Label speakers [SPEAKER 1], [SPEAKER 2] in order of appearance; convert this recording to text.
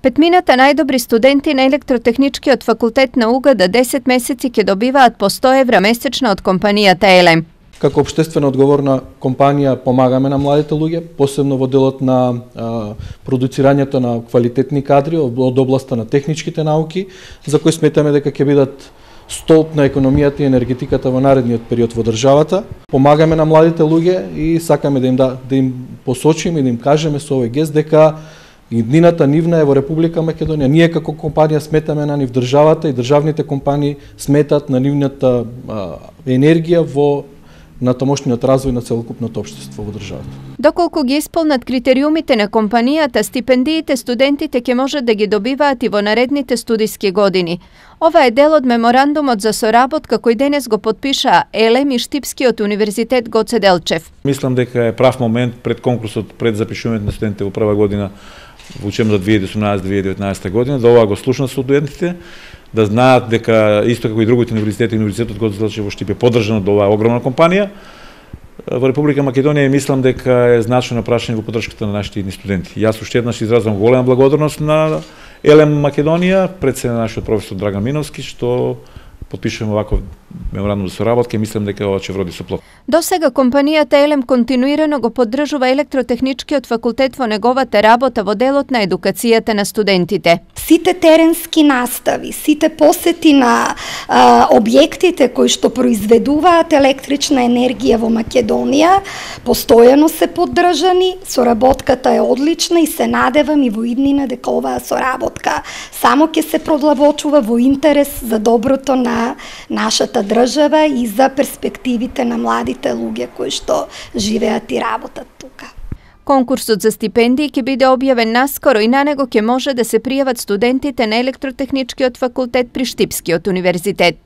[SPEAKER 1] Петмината најдобри студенти на електротехничкиот факултет на УГД 10 месеци ќе добиваат по 100 евра месечно од компанијата Елем.
[SPEAKER 2] Како општествено одговорна компанија помагаме на младите луѓе, посебно во делот на продуцирањето на квалитетни кадри од областа на техничките науки, за кои сметаме дека ќе бидат столб на економијата и енергетиката во наредниот период во државата. Помагаме на младите луѓе и сакаме да им посочиме и да им кажеме со овој гест дека иднината нивна е во Република Македонија. Ние како компанија сметаме на нив, државата и државните компании сметат на нивната енергија во натамошниот развој на целокупното општество во државата.
[SPEAKER 1] Доколку ги исполнат критериумите на компанијата, стипендиите студентите ќе можат да ги добиваат и во наредните студиски години. Ова е дел од меморандумот за соработка кој денес го подпишаа Елем и Штипскиот универзитет Гоце Делчев.
[SPEAKER 3] Мислам дека е прав момент пред конкурсот, пред запишувањето на студентите во прва година во учебната 2018-2019 година, да ова го слушнат студентите, да знаат дека исто како и другите универзитети, универзитетот Гоце Делчев во Штип е поддржан од оваа огромна компанија. Во Република Македонија мислам дека е значајно прашање во поддршката на нашите идни студенти. Јас уште еднаш изразвам голема благодарност на Елем Македонија, пред се на нашиот професор Драган Миновски, што подпишуваме ваков меморандум за соработка и мислам дека ова ќе вроди со плод.
[SPEAKER 1] До сега компанијата Елем континуирано го поддржува електротехничкиот факултет во неговата работа во делот на едукацијата на студентите.
[SPEAKER 4] Сите теренски настави, сите посети на објектите кои што произведуваат електрична енергија во Македонија постојано се поддржани, соработката е одлична и се надевам и во иднина дека оваа соработка само ќе се продлабочува во интерес за доброто на нашата држава и за перспективите на младите луѓе кои што живеат и работат тука.
[SPEAKER 1] Конкурсот за стипендии ќе биде објавен наскоро и на него ќе може да се пријават студентите на електротехничкиот факултет при Штипскиот универзитет.